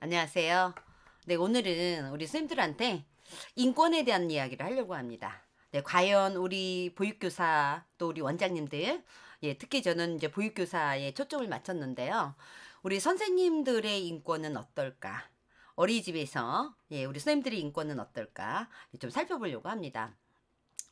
안녕하세요. 네, 오늘은 우리 선생님들한테 인권에 대한 이야기를 하려고 합니다. 네, 과연 우리 보육교사 또 우리 원장님들, 특히 저는 이제 보육교사에 초점을 맞췄는데요. 우리 선생님들의 인권은 어떨까? 어린이집에서 우리 선생님들의 인권은 어떨까? 좀 살펴보려고 합니다.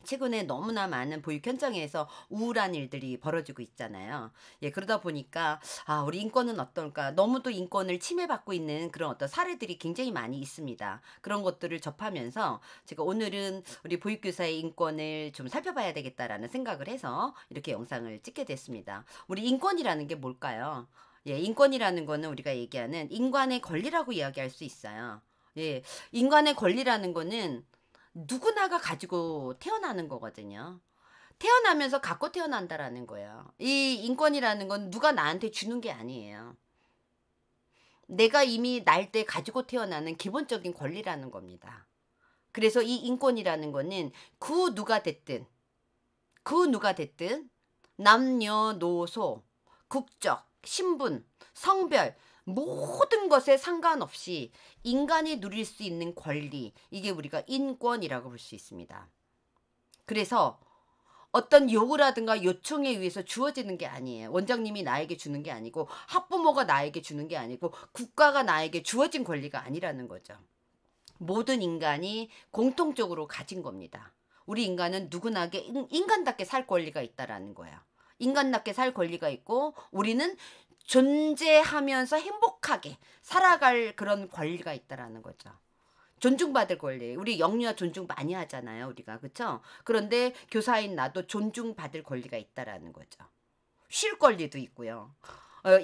최근에 너무나 많은 보육 현장에서 우울한 일들이 벌어지고 있잖아요. 그러다 보니까 우리 인권은 어떨까? 너무 또 인권을 침해받고 있는 그런 어떤 사례들이 굉장히 많이 있습니다. 그런 것들을 접하면서 제가 오늘은 우리 보육교사의 인권을 좀 살펴봐야 되겠다라는 생각을 해서 이렇게 영상을 찍게 됐습니다. 우리 인권이라는 게 뭘까요? 인권이라는 거는 우리가 얘기하는 인간의 권리라고 이야기할 수 있어요. 인간의 권리라는 거는 누구나가 가지고 태어나는 거거든요. 태어나면서 갖고 태어난다라는 거예요. 이 인권이라는 건 누가 나한테 주는 게 아니에요. 내가 이미 날 때 가지고 태어나는 기본적인 권리라는 겁니다. 그래서 이 인권이라는 거는 그 누가 됐든 남녀노소, 국적, 신분, 성별 모든 것에 상관없이 인간이 누릴 수 있는 권리, 이게 우리가 인권이라고 볼 수 있습니다. 그래서 어떤 요구라든가 요청에 의해서 주어지는 게 아니에요. 원장님이 나에게 주는 게 아니고 학부모가 나에게 주는 게 아니고 국가가 나에게 주어진 권리가 아니라는 거죠. 모든 인간이 공통적으로 가진 겁니다. 우리 인간은 누구나게 인간답게 살 권리가 있다라는 거예요. 인간답게 살 권리가 있고 우리는 존재하면서 행복하게 살아갈 그런 권리가 있다라는 거죠. 존중받을 권리. 우리 영유아 존중 많이 하잖아요, 우리가. 그렇죠? 그런데 교사인 나도 존중받을 권리가 있다라는 거죠. 쉴 권리도 있고요.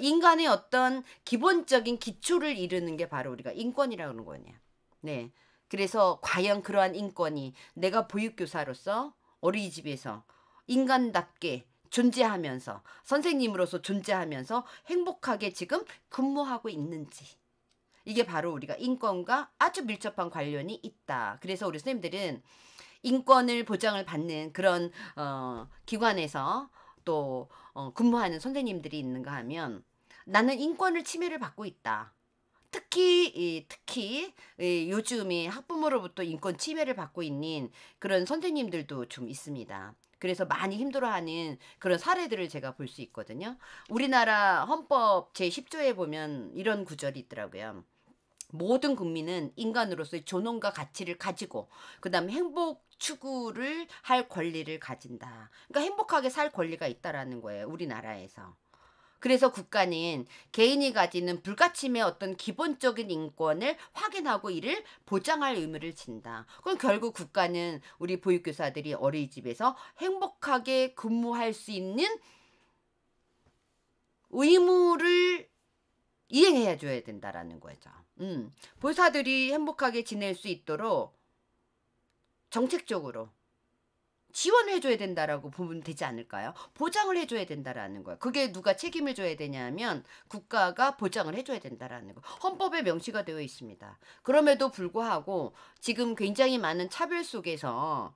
인간의 어떤 기본적인 기초를 이루는 게 바로 우리가 인권이라는 거냐. 네. 그래서 과연 그러한 인권이 내가 보육교사로서 어린이집에서 인간답게 존재하면서 선생님으로서 존재하면서 행복하게 지금 근무하고 있는지, 이게 바로 우리가 인권과 아주 밀접한 관련이 있다. 그래서 우리 선생님들은 인권을 보장을 받는 그런 기관에서 또 근무하는 선생님들이 있는가 하면 나는 인권을 침해를 받고 있다. 특히 요즘에 학부모로부터 인권 침해를 받고 있는 그런 선생님들도 좀 있습니다. 그래서 많이 힘들어하는 그런 사례들을 제가 볼 수 있거든요. 우리나라 헌법 제10조에 보면 이런 구절이 있더라고요. 모든 국민은 인간으로서의 존엄과 가치를 가지고 그다음에 행복 추구를 할 권리를 가진다. 그러니까 행복하게 살 권리가 있다라는 거예요, 우리나라에서. 그래서 국가는 개인이 가지는 불가침의 어떤 기본적인 인권을 확인하고 이를 보장할 의무를 진다. 그럼 결국 국가는 우리 보육교사들이 어린이집에서 행복하게 근무할 수 있는 의무를 이행해 줘야 된다라는 거죠. 보사들이 행복하게 지낼 수 있도록 정책적으로 지원을 해줘야 된다라고 보면 되지 않을까요? 보장을 해줘야 된다라는 거예요. 그게 누가 책임을 져야 되냐면 국가가 보장을 해줘야 된다라는 거. 헌법에 명시가 되어 있습니다. 그럼에도 불구하고 지금 굉장히 많은 차별 속에서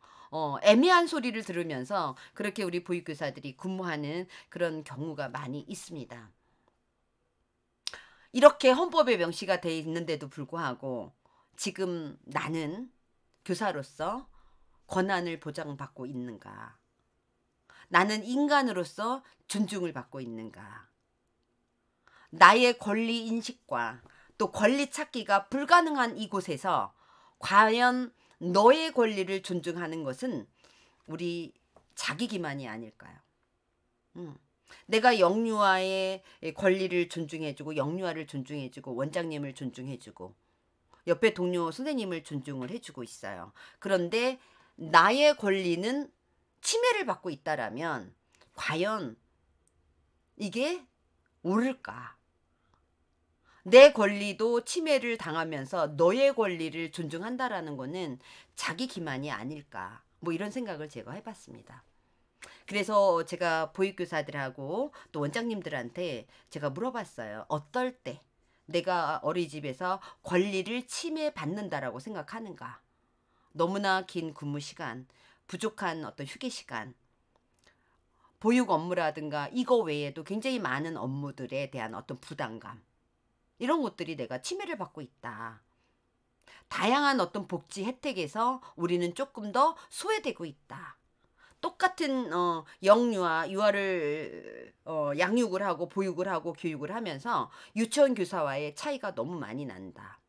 애매한 소리를 들으면서 그렇게 우리 보육교사들이 근무하는 그런 경우가 많이 있습니다. 이렇게 헌법에 명시가 돼 있는데도 불구하고 지금 나는 교사로서 권한을 보장받고 있는가? 나는 인간으로서 존중을 받고 있는가? 나의 권리 인식과 또 권리 찾기가 불가능한 이곳에서 과연 너의 권리를 존중하는 것은 우리 자기 기만이 아닐까요? 내가 영유아의 권리를 존중해주고 영유아를 존중해주고 원장님을 존중해주고 옆에 동료 선생님을 존중을 해주고 있어요. 그런데 나의 권리는 침해를 받고 있다라면 과연 이게 옳을까? 내 권리도 침해를 당하면서 너의 권리를 존중한다라는 거는 자기 기만이 아닐까? 뭐 이런 생각을 제가 해봤습니다. 그래서 제가 보육교사들하고 또 원장님들한테 제가 물어봤어요. 어떨 때 내가 어린이집에서 권리를 침해받는다라고 생각하는가? 너무나 긴 근무 시간, 부족한 어떤 휴게 시간, 보육 업무라든가 이거 외에도 굉장히 많은 업무들에 대한 어떤 부담감. 이런 것들이 내가 침해를 받고 있다. 다양한 어떤 복지 혜택에서 우리는 조금 더 소외되고 있다. 똑같은 영유아 유아를 양육을 하고 보육을 하고 교육을 하면서 유치원 교사와의 차이가 너무 많이 난다.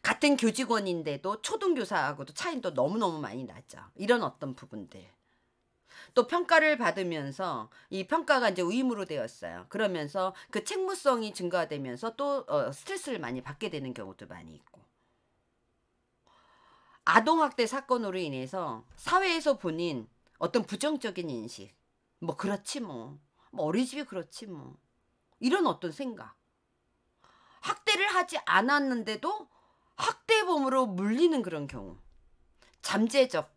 같은 교직원인데도 초등교사하고도 차이도 너무너무 많이 나죠. 이런 어떤 부분들. 또 평가를 받으면서 이 평가가 이제 의무로 되었어요. 그러면서 그 책무성이 증가되면서 또 스트레스를 많이 받게 되는 경우도 많이 있고. 아동학대 사건으로 인해서 사회에서 보는 어떤 부정적인 인식. 뭐 그렇지 뭐. 뭐 어린이집이 그렇지 뭐. 이런 어떤 생각. 학대를 하지 않았는데도 학대범으로 물리는 그런 경우. 잠재적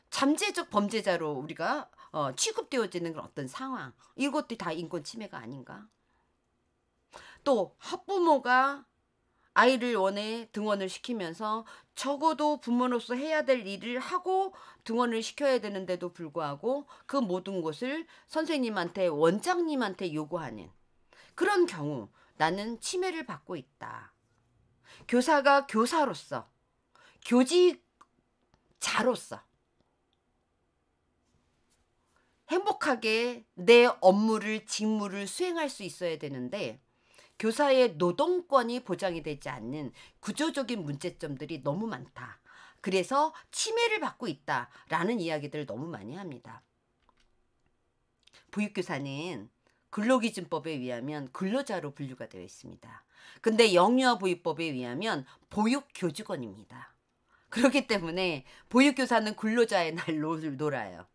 잠재적 범죄자로 우리가 취급되어지는 그런 어떤 상황. 이것도 다 인권 침해가 아닌가. 또 학부모가 아이를 원해 등원을 시키면서 적어도 부모로서 해야 될 일을 하고 등원을 시켜야 되는데도 불구하고 그 모든 것을 선생님한테 원장님한테 요구하는 그런 경우 나는 침해를 받고 있다. 교사가 교사로서 교직자로서 행복하게 내 업무를 직무를 수행할 수 있어야 되는데 교사의 노동권이 보장이 되지 않는 구조적인 문제점들이 너무 많다. 그래서 침해를 받고 있다라는 이야기들을 너무 많이 합니다. 보육교사는 근로기준법에 의하면 근로자로 분류가 되어 있습니다. 근데 영유아 보육법에 의하면 보육교직원입니다. 그렇기 때문에 보육교사는 근로자의 날을 놀아요.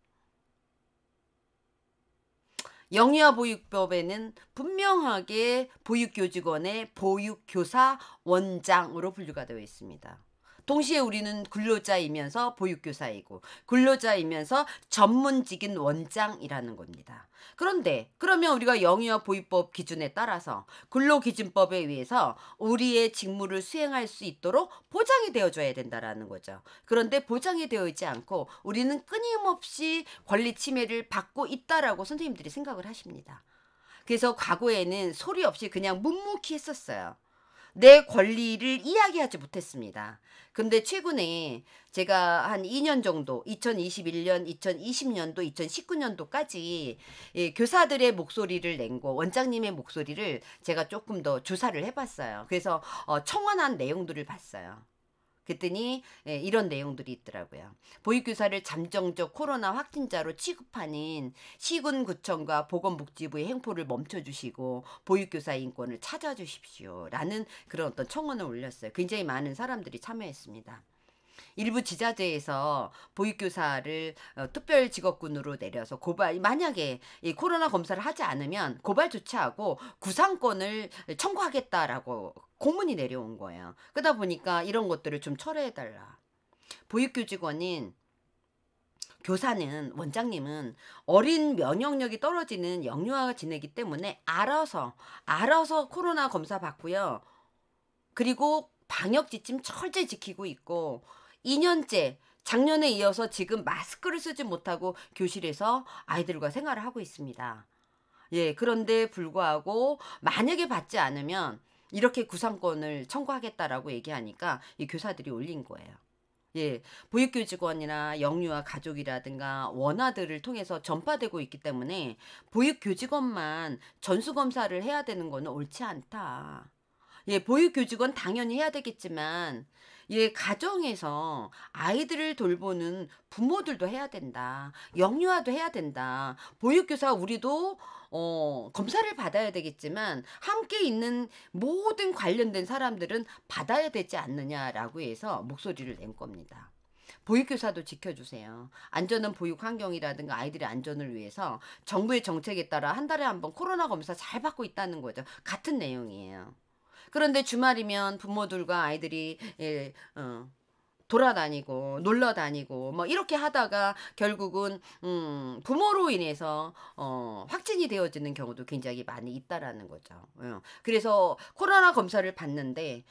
영유아 보육법에는 분명하게 보육교직원의 보육교사 원장으로 분류가 되어 있습니다. 동시에 우리는 근로자이면서 보육교사이고 근로자이면서 전문직인 원장이라는 겁니다. 그런데 그러면 우리가 영유아 보육법 기준에 따라서 근로기준법에 의해서 우리의 직무를 수행할 수 있도록 보장이 되어줘야 된다라는 거죠. 그런데 보장이 되어 있지 않고 우리는 끊임없이 권리 침해를 받고 있다라고 선생님들이 생각을 하십니다. 그래서 과거에는 소리 없이 그냥 묵묵히 했었어요. 내 권리를 이야기하지 못했습니다. 근데 최근에 제가 한 2년 정도 2021년, 2020년도, 2019년도까지 교사들의 목소리를 낸 거, 원장님의 목소리를 제가 조금 더 조사를 해봤어요. 그래서 청원한 내용들을 봤어요. 그랬더니 이런 내용들이 있더라고요. 보육교사를 잠정적 코로나 확진자로 취급하는 시군구청과 보건복지부의 행포를 멈춰주시고 보육교사 인권을 찾아주십시오. 라는 그런 어떤 청원을 올렸어요. 굉장히 많은 사람들이 참여했습니다. 일부 지자체에서 보육교사를 특별직업군으로 내려서 만약에 이 코로나 검사를 하지 않으면 고발 조치하고 구상권을 청구하겠다라고 공문이 내려온 거예요. 그러다 보니까 이런 것들을 좀 철회해달라. 보육교직원인 교사는 원장님은 어린 면역력이 떨어지는 영유아가 지내기 때문에 알아서 코로나 검사 받고요. 그리고 방역 지침 철저히 지키고 있고 2년째 작년에 이어서 지금 마스크를 쓰지 못하고 교실에서 아이들과 생활을 하고 있습니다. 예, 그런데 불구하고 만약에 받지 않으면 이렇게 구상권을 청구하겠다라고 얘기하니까 이 교사들이 올린 거예요. 예, 보육교직원이나 영유아 가족이라든가 원아들을 통해서 전파되고 있기 때문에 보육교직원만 전수검사를 해야 되는 거는 옳지 않다. 예, 보육교직원 당연히 해야 되겠지만 예, 가정에서 아이들을 돌보는 부모들도 해야 된다. 영유아도 해야 된다. 보육교사 우리도 검사를 받아야 되겠지만 함께 있는 모든 관련된 사람들은 받아야 되지 않느냐라고 해서 목소리를 낸 겁니다. 보육교사도 지켜주세요. 안전한 보육 환경이라든가 아이들의 안전을 위해서 정부의 정책에 따라 한 달에 한 번 코로나 검사 잘 받고 있다는 거죠. 같은 내용이에요. 그런데 주말이면 부모들과 아이들이 돌아다니고 놀러 다니고 뭐 이렇게 하다가 결국은 부모로 인해서 확진이 되어지는 경우도 굉장히 많이 있다라는 거죠. 그래서 코로나 검사를 받는데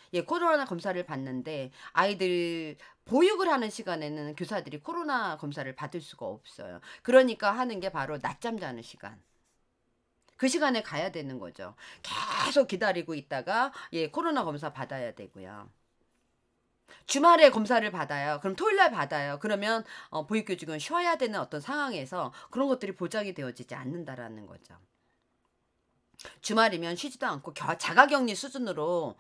아이들 보육을 하는 시간에는 교사들이 코로나 검사를 받을 수가 없어요. 그러니까 하는 게 바로 낮잠 자는 시간. 그 시간에 가야 되는 거죠. 계속 기다리고 있다가 코로나 검사 받아야 되고요. 주말에 검사를 받아요. 그럼 토요일 날 받아요. 그러면 보육교직원 쉬어야 되는 어떤 상황에서 그런 것들이 보장이 되어지지 않는다라는 거죠. 주말이면 쉬지도 않고 자가격리 수준으로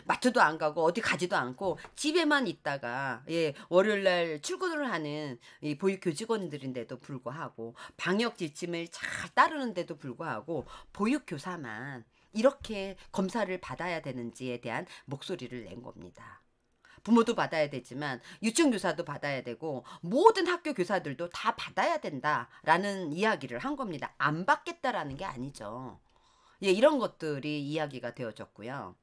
마트도 안 가고 어디 가지도 않고 집에만 있다가 월요일 날 출근을 하는 이 보육교직원들인데도 불구하고 방역 지침을 잘 따르는데도 불구하고 보육교사만 이렇게 검사를 받아야 되는지에 대한 목소리를 낸 겁니다. 부모도 받아야 되지만 유치원교사도 받아야 되고 모든 학교 교사들도 다 받아야 된다라는 이야기를 한 겁니다. 안 받겠다라는 게 아니죠. 이런 것들이 이야기가 되어졌고요.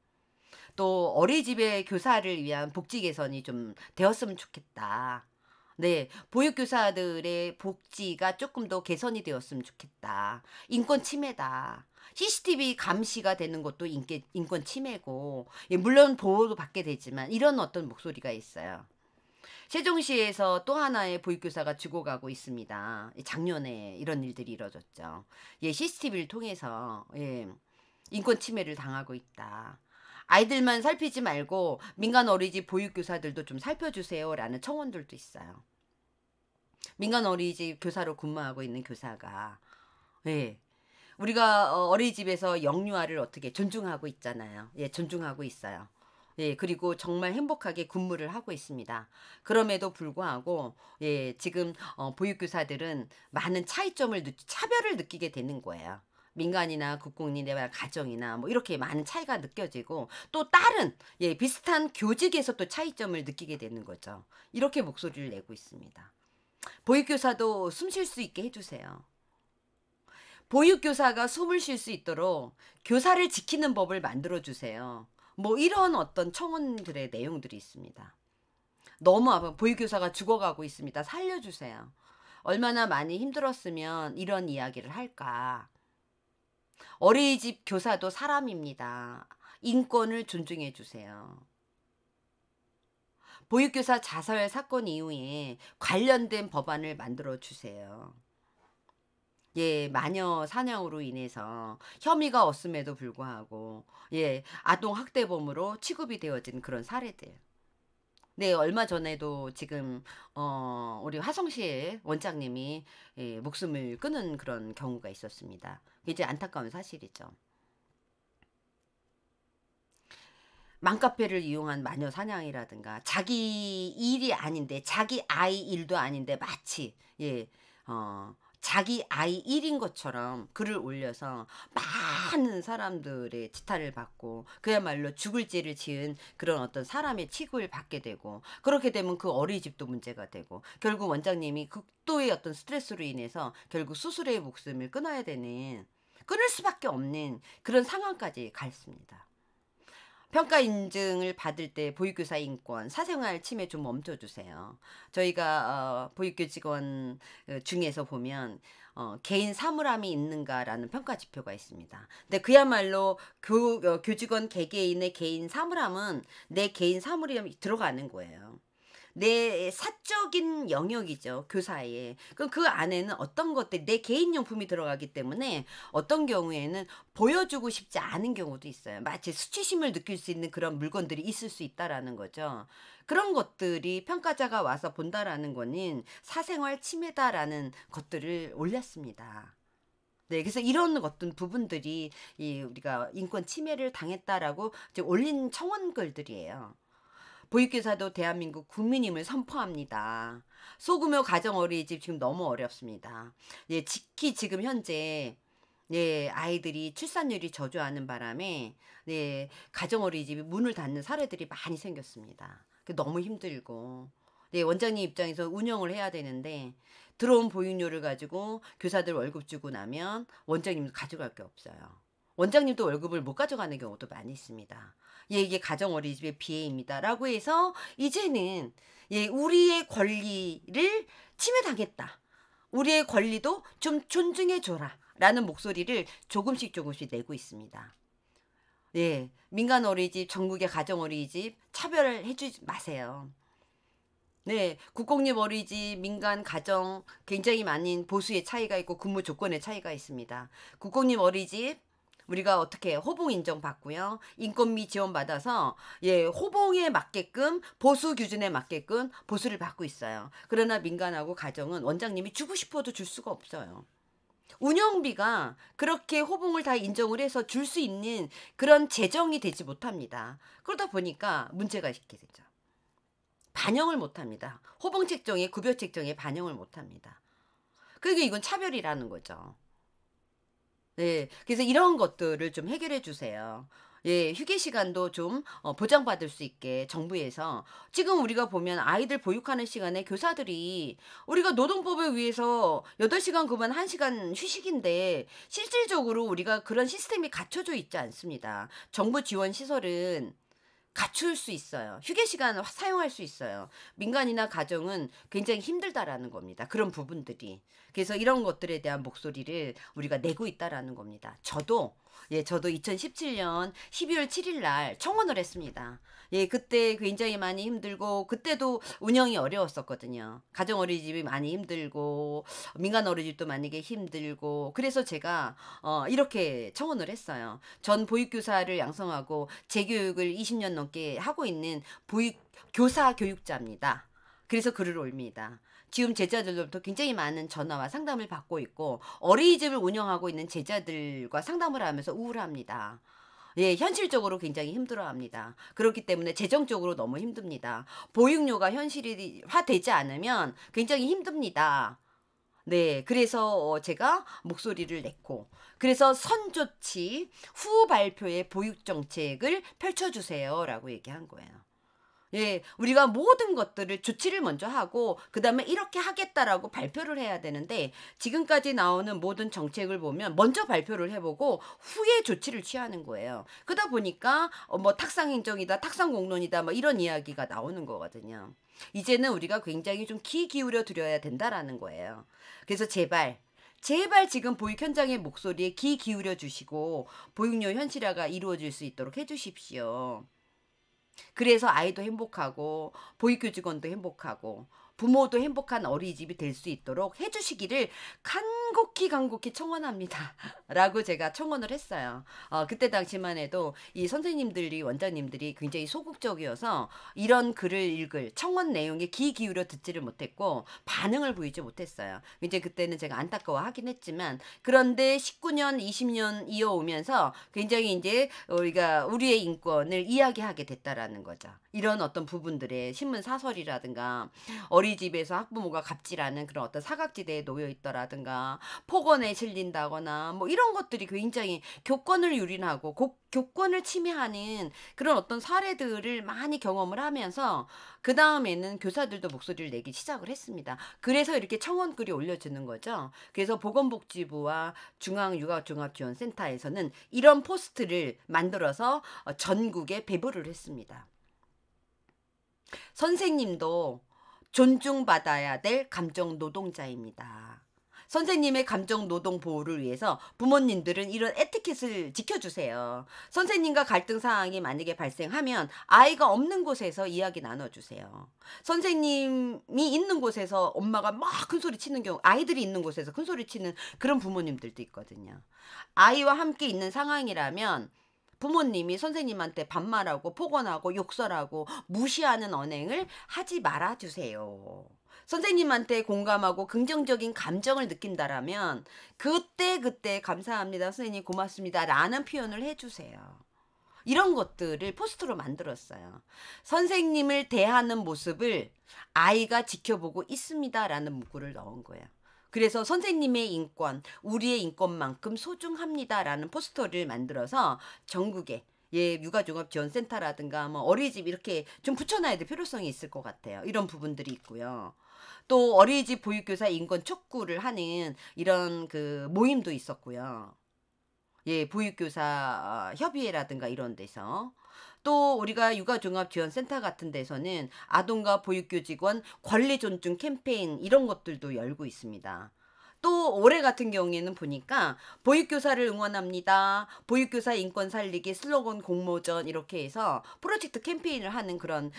또 어린이집의 교사를 위한 복지 개선이 좀 되었으면 좋겠다. 네, 보육교사들의 복지가 조금 더 개선이 되었으면 좋겠다. 인권 침해다. CCTV 감시가 되는 것도 인권 침해고, 물론 보호도 받게 되지만 이런 어떤 목소리가 있어요. 세종시에서 또 하나의 보육교사가 죽어가고 있습니다. 작년에 이런 일들이 이뤄졌죠. CCTV를 통해서 인권 침해를 당하고 있다. 아이들만 살피지 말고 민간 어린이집 보육교사들도 좀 살펴주세요라는 청원들도 있어요. 민간 어린이집 교사로 근무하고 있는 교사가 우리가 어린이집에서 영유아를 어떻게 존중하고 있잖아요. 존중하고 있어요. 그리고 정말 행복하게 근무를 하고 있습니다. 그럼에도 불구하고 지금 보육교사들은 많은 차별을 느끼게 되는 거예요. 민간이나 국공립이나 가정이나 뭐 이렇게 많은 차이가 느껴지고 또 다른 비슷한 교직에서 또 차이점을 느끼게 되는 거죠. 이렇게 목소리를 내고 있습니다. 보육교사도 숨 쉴 수 있게 해주세요. 보육교사가 숨을 쉴 수 있도록 교사를 지키는 법을 만들어주세요. 뭐 이런 어떤 청원들의 내용들이 있습니다. 너무 보육교사가 죽어가고 있습니다. 살려주세요. 얼마나 많이 힘들었으면 이런 이야기를 할까. 어린이집 교사도 사람입니다. 인권을 존중해 주세요. 보육교사 자살 사건 이후에 관련된 법안을 만들어 주세요. 마녀 사냥으로 인해서 혐의가 없음에도 불구하고 아동 학대범으로 취급이 되어진 그런 사례들. 얼마 전에도 지금 우리 화성시의 원장님이 목숨을 끊은 그런 경우가 있었습니다. 이제 안타까운 사실이죠. 맘카페를 이용한 마녀 사냥이라든가 자기 일이 아닌데 자기 아이 일도 아닌데 마치 자기 아이 일인 것처럼 글을 올려서 많은 사람들의 지탄을 받고 그야말로 죽을 죄를 지은 그런 어떤 사람의 취급을 받게 되고 그렇게 되면 그 어린이집도 문제가 되고 결국 원장님이 극도의 어떤 스트레스로 인해서 결국 스스로의 목숨을 끊을 수밖에 없는 그런 상황까지 갔습니다. 평가 인증을 받을 때 보육교사 인권, 사생활 침해 좀 멈춰주세요. 저희가 보육교직원 중에서 보면 개인 사물함이 있는가라는 평가 지표가 있습니다. 근데 그야말로 교직원 개개인의 개인 사물함은 내 개인 사물함이 들어가는 거예요. 내 사적인 영역이죠. 교사의. 그럼 그 안에는 어떤 것들 내 개인용품이 들어가기 때문에 어떤 경우에는 보여주고 싶지 않은 경우도 있어요. 마치 수치심을 느낄 수 있는 그런 물건들이 있을 수 있다라는 거죠. 그런 것들이 평가자가 와서 본다라는 거는 사생활 침해다라는 것들을 올렸습니다. 그래서 이런 어떤 부분들이 우리가 인권 침해를 당했다라고 이제 올린 청원글들이에요. 보육교사도 대한민국 국민임을 선포합니다. 소규모 가정 어린이집 지금 너무 어렵습니다. 특히 지금 현재 아이들이 출산율이 저조하는 바람에 가정 어린이집이 문을 닫는 사례들이 많이 생겼습니다. 너무 힘들고 원장님 입장에서 운영을 해야 되는데 들어온 보육료를 가지고 교사들 월급 주고 나면 원장님도 가져갈 게 없어요. 원장님도 월급을 못 가져가는 경우도 많이 있습니다. 이게 가정 어린이집의 비해입니다. 라고 해서 이제는 우리의 권리를 침해당했다. 우리의 권리도 좀 존중해줘라. 라는 목소리를 조금씩 내고 있습니다. 민간 어린이집, 전국의 가정 어린이집 차별을 해주지 마세요. 네, 국공립 어린이집, 민간 가정 굉장히 많은 보수의 차이가 있고 근무 조건의 차이가 있습니다. 국공립 어린이집 우리가 어떻게 호봉 인정 받고요. 인건비 지원 받아서 예, 호봉에 맞게끔 보수 규준에 맞게끔 보수를 받고 있어요. 그러나 민간하고 가정은 원장님이 주고 싶어도 줄 수가 없어요. 운영비가 그렇게 호봉을 다 인정을 해서 줄 수 있는 그런 재정이 되지 못합니다. 그러다 보니까 문제가 있게 되죠. 반영을 못합니다. 호봉 책정에 급여 책정에 반영을 못합니다. 그러니까 이건 차별이라는 거죠. 네, 그래서 이런 것들을 좀 해결해 주세요. 예, 휴게 시간도 좀 보장받을 수 있게 정부에서 지금 우리가 보면 아이들 보육하는 시간에 교사들이 우리가 노동법에 의해서 8시간 근무 1시간 휴식인데 실질적으로 우리가 그런 시스템이 갖춰져 있지 않습니다. 정부 지원 시설은 갖출 수 있어요. 휴게 시간 사용할 수 있어요. 민간이나 가정은 굉장히 힘들다라는 겁니다. 그런 부분들이. 그래서 이런 것들에 대한 목소리를 우리가 내고 있다라는 겁니다. 저도 2017년 12월 7일 날 청원을 했습니다. 예, 그때 굉장히 많이 힘들고 그때도 운영이 어려웠었거든요. 가정 어린이집이 많이 힘들고 민간 어린이집도 많이 힘들고 그래서 제가 이렇게 청원을 했어요. 전 보육교사를 양성하고 재교육을 20년 넘게 하고 있는 교사 교육자입니다. 그래서 글을 올립니다. 지금 제자들로부터 굉장히 많은 전화와 상담을 받고 있고 어린이집을 운영하고 있는 제자들과 상담을 하면서 우울합니다. 예, 현실적으로 굉장히 힘들어합니다. 그렇기 때문에 재정적으로 너무 힘듭니다. 보육료가 현실화되지 않으면 굉장히 힘듭니다. 네, 그래서 제가 목소리를 냈고 그래서 선조치 후 발표의 보육정책을 펼쳐주세요라고 얘기한 거예요. 예, 우리가 모든 것들을 조치를 먼저 하고 그다음에 이렇게 하겠다라고 발표를 해야 되는데 지금까지 나오는 모든 정책을 보면 먼저 발표를 해보고 후에 조치를 취하는 거예요. 그러다 보니까 뭐 탁상행정이다, 탁상공론이다, 뭐 이런 이야기가 나오는 거거든요. 이제는 우리가 굉장히 좀 귀 기울여 드려야 된다라는 거예요. 그래서 제발 지금 보육 현장의 목소리에 귀 기울여 주시고 보육료 현실화가 이루어질 수 있도록 해주십시오. 그래서 아이도 행복하고 보육교직원도 행복하고 부모도 행복한 어린이집이 될 수 있도록 해주시기를 간곡히 청원합니다. 라고 제가 청원을 했어요. 그때 당시만 해도 이 선생님들이 원장님들이 굉장히 소극적이어서 이런 글을 읽을 청원 내용에 귀 기울여 듣지를 못했고 반응을 보이지 못했어요. 이제 그때는 제가 안타까워하긴 했지만 그런데 19년 20년 이어오면서 굉장히 이제 우리가 우리의 인권을 이야기하게 됐다라는 거죠. 이런 어떤 부분들의 신문 사설이라든가 어린이집에서 학부모가 갑질하는 그런 어떤 사각지대에 놓여 있더라든가 폭언에 실린다거나 뭐 이런 것들이 굉장히 교권을 유린하고 교권을 침해하는 그런 어떤 사례들을 많이 경험을 하면서 그 다음에는 교사들도 목소리를 내기 시작을 했습니다. 그래서 이렇게 청원글이 올려지는 거죠. 그래서 보건복지부와 중앙육아종합지원센터에서는 이런 포스트를 만들어서 전국에 배부를 했습니다. 선생님도 존중받아야 될 감정 노동자입니다. 선생님의 감정 노동 보호를 위해서 부모님들은 이런 에티켓을 지켜주세요. 선생님과 갈등 상황이 만약에 발생하면 아이가 없는 곳에서 이야기 나눠주세요. 선생님이 있는 곳에서 엄마가 막 큰소리 치는 경우, 아이들이 있는 곳에서 큰소리 치는 그런 부모님들도 있거든요. 아이와 함께 있는 상황이라면 부모님이 선생님한테 반말하고 폭언하고 욕설하고 무시하는 언행을 하지 말아주세요. 선생님한테 공감하고 긍정적인 감정을 느낀다라면 그때 감사합니다. 선생님 고맙습니다. 라는 표현을 해주세요. 이런 것들을 포스터로 만들었어요. 선생님을 대하는 모습을 아이가 지켜보고 있습니다. 라는 문구를 넣은 거예요. 그래서 선생님의 인권, 우리의 인권만큼 소중합니다라는 포스터를 만들어서 전국에 육아종합지원센터라든가 뭐 어린이집 이렇게 좀 붙여놔야 될 필요성이 있을 것 같아요. 이런 부분들이 있고요. 또 어린이집 보육교사 인권 촉구를 하는 이런 그 모임도 있었고요. 보육교사 협의회라든가 이런 데서 또 우리가 육아종합지원센터 같은 데서는 아동과 보육교직원 권리 존중 캠페인 이런 것들도 열고 있습니다. 또 올해 같은 경우에는 보니까 보육교사를 응원합니다. 보육교사 인권 살리기 슬로건 공모전 이렇게 해서 프로젝트 캠페인을 하는 그런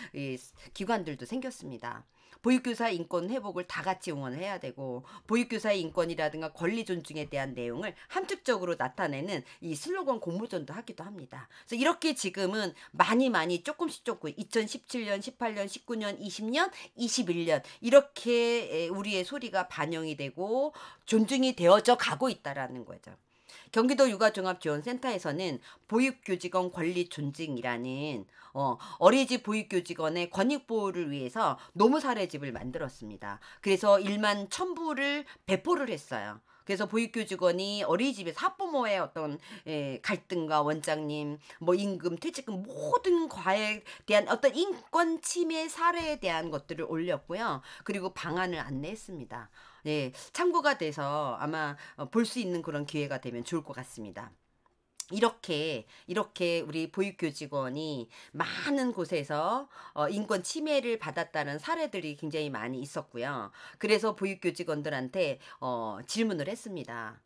기관들도 생겼습니다. 보육교사 인권 회복을 다 같이 응원을 해야 되고 보육교사의 인권이라든가 권리 존중에 대한 내용을 함축적으로 나타내는 이 슬로건 공모전도 하기도 합니다. 그래서 이렇게 지금은 많이 조금씩 2017년, 18년, 19년, 20년, 21년 이렇게 우리의 소리가 반영이 되고 존중이 되어져 가고 있다라는 거죠. 경기도 육아종합지원센터에서는 보육교직원 권리 존중이라는 어린이집 보육교직원의 권익보호를 위해서 노무사례집을 만들었습니다. 그래서 1만 1,000부를 배포를 했어요. 그래서 보육교직원이 어린이집에서 학부모의 어떤 갈등과 원장님, 뭐 임금, 퇴직금 모든 과에 대한 어떤 인권 침해 사례에 대한 것들을 올렸고요. 그리고 방안을 안내했습니다. 네, 참고가 돼서 아마 볼 수 있는 그런 기회가 되면 좋을 것 같습니다. 이렇게 우리 보육교직원이 많은 곳에서 인권 침해를 받았다는 사례들이 굉장히 많이 있었고요. 그래서 보육교직원들한테 질문을 했습니다.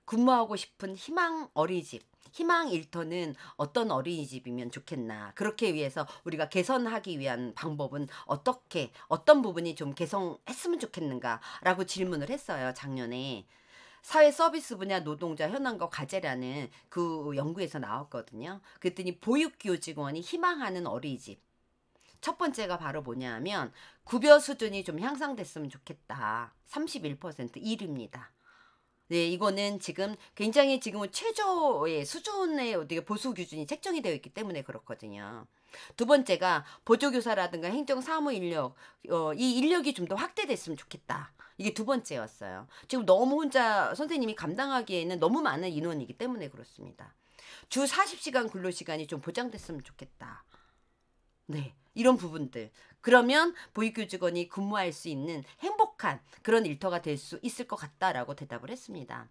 근무하고 싶은 희망 어린이집, 희망 일터는 어떤 어린이집이면 좋겠나. 그렇게 위해서 우리가 개선하기 위한 방법은 어떤 부분이 좀 개선했으면 좋겠는가라고 질문을 했어요, 작년에. 사회 서비스 분야 노동자 현황과 과제라는 그 연구에서 나왔거든요. 그랬더니 보육교직원이 희망하는 어린이집. 첫 번째가 바로 뭐냐면 급여 수준이 좀 향상됐으면 좋겠다. 31% 1위입니다. 네, 이거는 지금 굉장히 지금은 최저의 수준의 어떻게 보수 기준이 책정이 되어 있기 때문에 그렇거든요. 두 번째가 보조교사라든가 행정사무 인력, 이 인력이 좀 더 확대됐으면 좋겠다. 이게 두 번째였어요. 지금 너무 혼자 선생님이 감당하기에는 너무 많은 인원이기 때문에 그렇습니다. 주 40시간 근로시간이 좀 보장됐으면 좋겠다. 네, 이런 부분들. 그러면 보육교직원이 근무할 수 있는 행복한 그런 일터가 될 수 있을 것 같다라고 대답을 했습니다.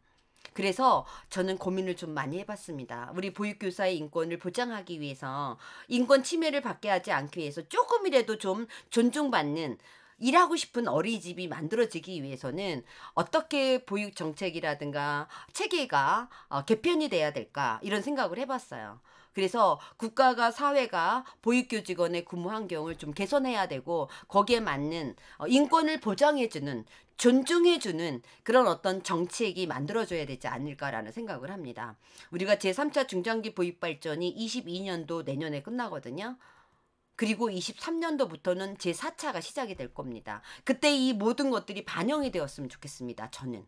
그래서 저는 고민을 좀 많이 해봤습니다. 우리 보육교사의 인권을 보장하기 위해서 인권 침해를 받게 하지 않기 위해서 조금이라도 좀 존중받는 일하고 싶은 어린이집이 만들어지기 위해서는 어떻게 보육 정책이라든가 체계가 개편이 돼야 될까 이런 생각을 해봤어요. 그래서 국가가 사회가 보육교직원의 근무 환경을 좀 개선해야 되고 거기에 맞는 인권을 보장해주는 존중해주는 그런 어떤 정책이 만들어져야 되지 않을까라는 생각을 합니다. 우리가 제3차 중장기 보육발전이 22년도 내년에 끝나거든요. 그리고 23년도부터는 제4차가 시작이 될 겁니다. 그때 이 모든 것들이 반영이 되었으면 좋겠습니다. 저는.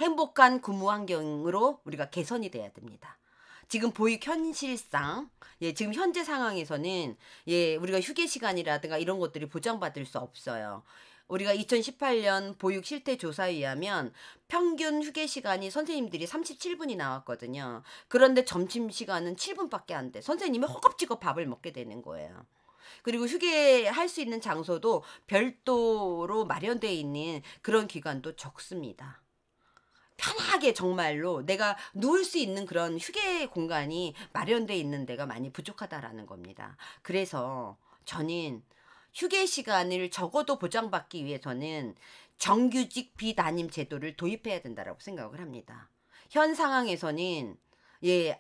행복한 근무 환경으로 우리가 개선이 돼야 됩니다. 지금 보육 현실상 지금 현재 상황에서는 우리가 휴게 시간이라든가 이런 것들이 보장받을 수 없어요. 우리가 2018년 보육 실태 조사에 의하면 평균 휴게 시간이 선생님들이 37분이 나왔거든요. 그런데 점심 시간은 7분밖에 안 돼. 선생님이 허겁지겁 밥을 먹게 되는 거예요. 그리고 휴게할 수 있는 장소도 별도로 마련되어 있는 그런 기관도 적습니다. 편하게 정말로 내가 누울 수 있는 그런 휴게 공간이 마련되어 있는 데가 많이 부족하다라는 겁니다. 그래서 저는 휴게 시간을 적어도 보장받기 위해서는 정규직 비담임 제도를 도입해야 된다고 생각을 합니다. 현 상황에서는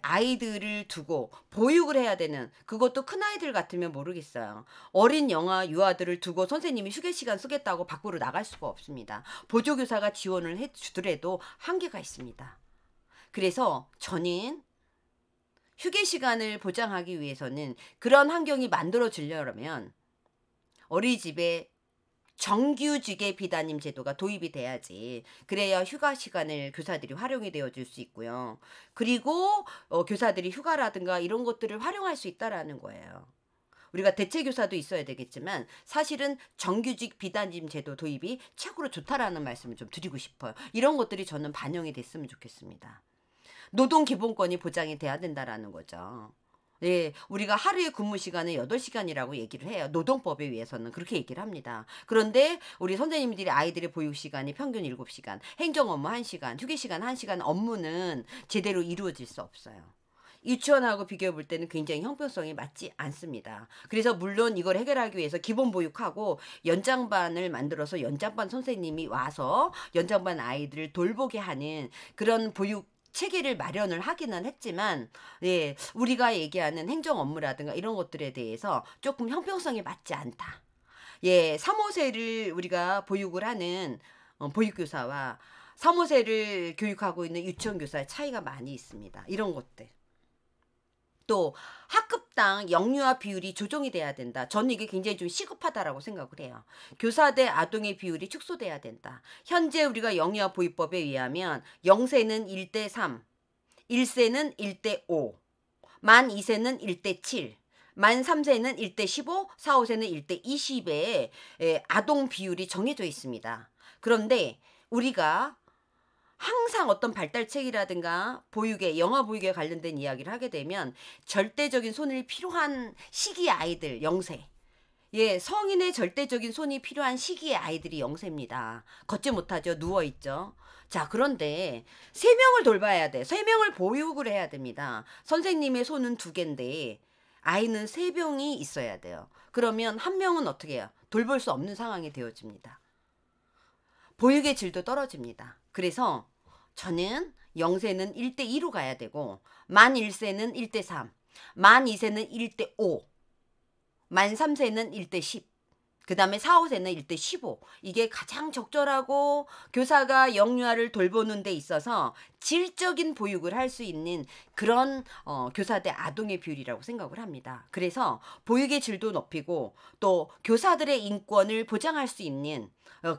아이들을 두고 보육을 해야 되는 그것도 큰아이들 같으면 모르겠어요. 어린 영아 유아들을 두고 선생님이 휴게 시간 쓰겠다고 밖으로 나갈 수가 없습니다. 보조교사가 지원을 해주더라도 한계가 있습니다. 그래서 저는 휴게 시간을 보장하기 위해서는 그런 환경이 만들어지려면 어린이집에 정규직의 비담임 제도가 도입이 돼야지. 그래야 휴가 시간을 교사들이 활용이 되어줄 수 있고요. 그리고 교사들이 휴가라든가 이런 것들을 활용할 수 있다라는 거예요. 우리가 대체교사도 있어야 되겠지만 사실은 정규직 비담임 제도 도입이 최고로 좋다라는 말씀을 좀 드리고 싶어요. 이런 것들이 저는 반영이 됐으면 좋겠습니다. 노동 기본권이 보장이 돼야 된다라는 거죠. 우리가 하루의 근무 시간은 8시간이라고 얘기를 해요. 노동법에 의해서는 그렇게 얘기를 합니다. 그런데 우리 선생님들이 아이들의 보육 시간이 평균 7시간, 행정 업무 1시간, 휴게 시간 1시간 업무는 제대로 이루어질 수 없어요. 유치원하고 비교해 볼 때는 굉장히 형평성이 맞지 않습니다. 그래서 물론 이걸 해결하기 위해서 기본 보육하고 연장반을 만들어서 연장반 선생님이 와서 연장반 아이들을 돌보게 하는 그런 보육 체계를 마련을 하기는 했지만 우리가 얘기하는 행정 업무라든가 이런 것들에 대해서 조금 형평성이 맞지 않다. 예, 3, 5세를 우리가 보육을 하는 보육교사와 3, 5세를 교육하고 있는 유치원교사의 차이가 많이 있습니다. 이런 것들. 또 학급당 영유아 비율이 조정이 돼야 된다. 저는 이게 굉장히 좀 시급하다라고 생각을 해요. 교사 대 아동의 비율이 축소돼야 된다. 현재 우리가 영유아 보육법에 의하면 0세는 1대 3, 1세는 1대 5, 만 2세는 1대 7, 만 3세는 1대 15, 4, 5세는 1대 20의 아동 비율이 정해져 있습니다. 그런데 우리가 항상 어떤 발달책이라든가 보육에 영아 보육에 관련된 이야기를 하게 되면 절대적인 손이 필요한 시기의 아이들 0세. 예, 성인의 절대적인 손이 필요한 시기의 아이들이 0세입니다. 걷지 못하죠. 누워있죠. 자, 그런데 3명을 돌봐야 돼. 3명을 보육을 해야 됩니다. 선생님의 손은 2개인데 아이는 3명이 있어야 돼요. 그러면 1명은 어떻게 해요? 돌볼 수 없는 상황이 되어집니다. 보육의 질도 떨어집니다. 그래서 저는 0세는 1대 2로 가야 되고 만 1세는 1대 3, 만 2세는 1대 5, 만 3세는 1대 10, 그 다음에 4, 5세는 1대 15. 이게 가장 적절하고 교사가 영유아를 돌보는 데 있어서 질적인 보육을 할 수 있는 그런 교사 대 아동의 비율이라고 생각을 합니다. 그래서 보육의 질도 높이고 또 교사들의 인권을 보장할 수 있는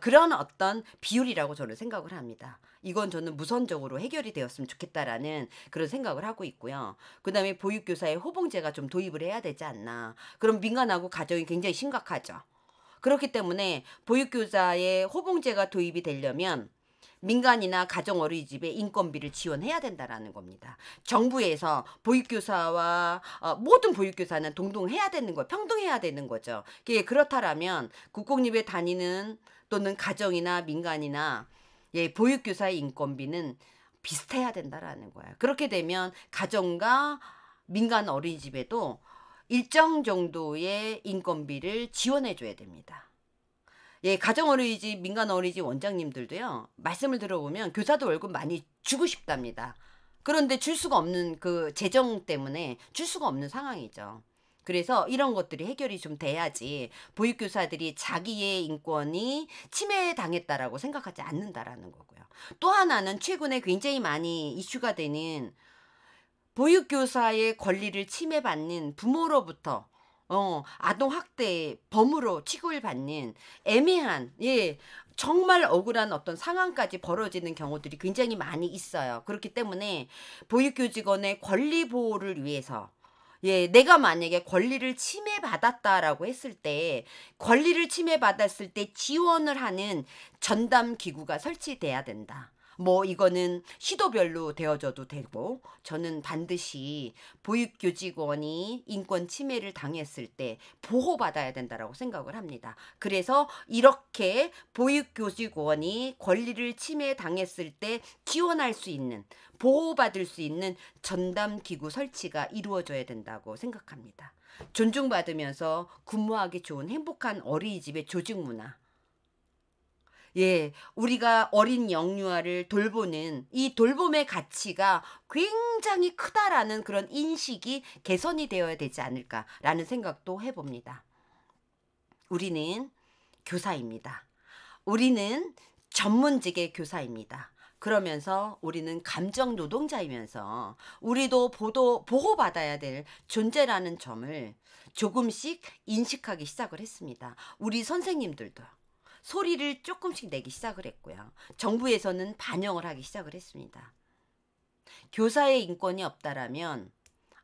그런 어떤 비율이라고 저는 생각을 합니다. 이건 저는 무선적으로 해결이 되었으면 좋겠다라는 그런 생각을 하고 있고요. 그 다음에 보육교사의 호봉제가 좀 도입을 해야 되지 않나. 그럼 민간하고 가정이 굉장히 심각하죠. 그렇기 때문에 보육교사의 호봉제가 도입이 되려면 민간이나 가정 어린이집에 인건비를 지원해야 된다라는 겁니다. 정부에서 보육교사와 모든 보육교사는 동등해야 되는 거예요. 평등해야 되는 거죠. 그렇다라면 국공립에 다니는 또는 가정이나 민간이나 예, 보육교사의 인건비는 비슷해야 된다라는 거예요. 그렇게 되면 가정과 민간 어린이집에도 일정 정도의 인건비를 지원해 줘야 됩니다. 예, 가정 어린이집, 민간 어린이집 원장님들도요. 말씀을 들어보면 교사도 월급 많이 주고 싶답니다. 그런데 줄 수가 없는 그 재정 때문에 줄 수가 없는 상황이죠. 그래서 이런 것들이 해결이 좀 돼야지 보육교사들이 자기의 인권이 침해당했다라고 생각하지 않는다라는 거고요. 또 하나는 최근에 굉장히 많이 이슈가 되는 보육교사의 권리를 침해받는 부모로부터 아동학대 범으로 취급을 받는 애매한 예 정말 억울한 어떤 상황까지 벌어지는 경우들이 굉장히 많이 있어요. 그렇기 때문에 보육교직원의 권리 보호를 위해서 예, 내가 만약에 권리를 침해받았다라고 했을 때 권리를 침해받았을 때 지원을 하는 전담 기구가 설치돼야 된다. 뭐 이거는 시도별로 되어져도 되고 저는 반드시 보육교직원이 인권 침해를 당했을 때 보호받아야 된다라고 생각을 합니다. 그래서 이렇게 보육교직원이 권리를 침해당했을 때 지원할 수 있는 보호받을 수 있는 전담기구 설치가 이루어져야 된다고 생각합니다. 존중받으면서 근무하기 좋은 행복한 어린이집의 조직 문화 예, 우리가 어린 영유아를 돌보는 이 돌봄의 가치가 굉장히 크다라는 그런 인식이 개선이 되어야 되지 않을까라는 생각도 해봅니다. 우리는 교사입니다. 우리는 전문직의 교사입니다. 그러면서 우리는 감정 노동자이면서 우리도 보호받아야 될 존재라는 점을 조금씩 인식하기 시작을 했습니다. 우리 선생님들도. 소리를 조금씩 내기 시작을 했고요. 정부에서는 반영을 하기 시작을 했습니다. 교사의 인권이 없다라면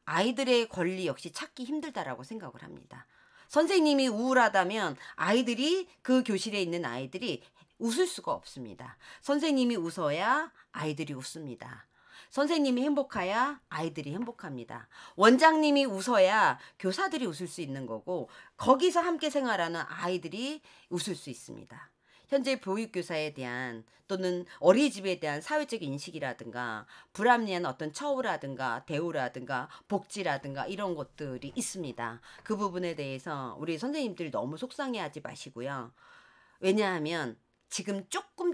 아이들의 권리 역시 찾기 힘들다라고 생각을 합니다. 선생님이 우울하다면 아이들이 그 교실에 있는 아이들이 웃을 수가 없습니다. 선생님이 웃어야 아이들이 웃습니다. 선생님이 행복해야 아이들이 행복합니다. 원장님이 웃어야 교사들이 웃을 수 있는 거고 거기서 함께 생활하는 아이들이 웃을 수 있습니다. 현재 보육교사에 대한 또는 어린이집에 대한 사회적 인식이라든가 불합리한 어떤 처우라든가 대우라든가 복지라든가 이런 것들이 있습니다. 그 부분에 대해서 우리 선생님들 너무 속상해하지 마시고요. 왜냐하면 지금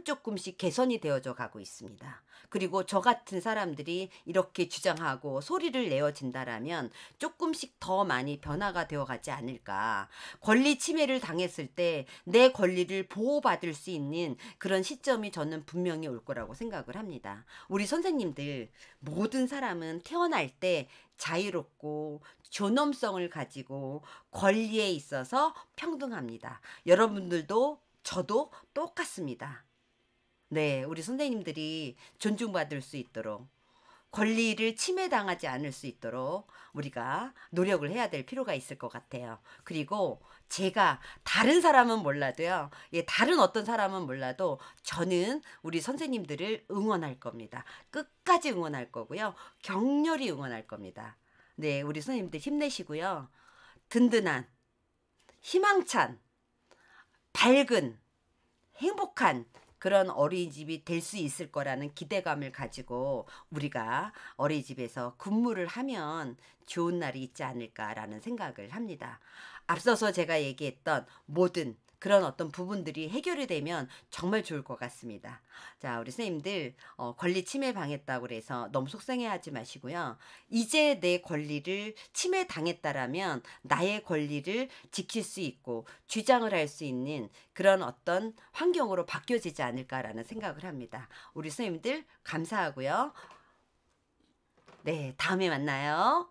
조금씩 개선이 되어져 가고 있습니다. 그리고 저 같은 사람들이 이렇게 주장하고 소리를 내어진다라면 조금씩 더 많이 변화가 되어 가지 않을까. 권리 침해를 당했을 때 내 권리를 보호받을 수 있는 그런 시점이 저는 분명히 올 거라고 생각을 합니다. 우리 선생님들, 모든 사람은 태어날 때 자유롭고 존엄성을 가지고 권리에 있어서 평등합니다. 여러분들도 저도 똑같습니다. 네, 우리 선생님들이 존중받을 수 있도록, 권리를 침해당하지 않을 수 있도록 우리가 노력을 해야 될 필요가 있을 것 같아요. 그리고 제가 다른 사람은 몰라도요, 예, 다른 어떤 사람은 몰라도 저는 우리 선생님들을 응원할 겁니다. 끝까지 응원할 거고요. 격렬히 응원할 겁니다. 네, 우리 선생님들 힘내시고요. 든든한, 희망찬, 밝은, 행복한 그런 어린이집이 될 수 있을 거라는 기대감을 가지고 우리가 어린이집에서 근무를 하면 좋은 날이 있지 않을까라는 생각을 합니다. 앞서서 제가 얘기했던 모든 그런 어떤 부분들이 해결이 되면 정말 좋을 것 같습니다. 자, 우리 선생님들 권리 침해 당했다고 그래서 너무 속상해하지 마시고요. 이제 내 권리를 침해 당했다라면 나의 권리를 지킬 수 있고 주장을 할 수 있는 그런 어떤 환경으로 바뀌어지지 않을까라는 생각을 합니다. 우리 선생님들 감사하고요. 네, 다음에 만나요.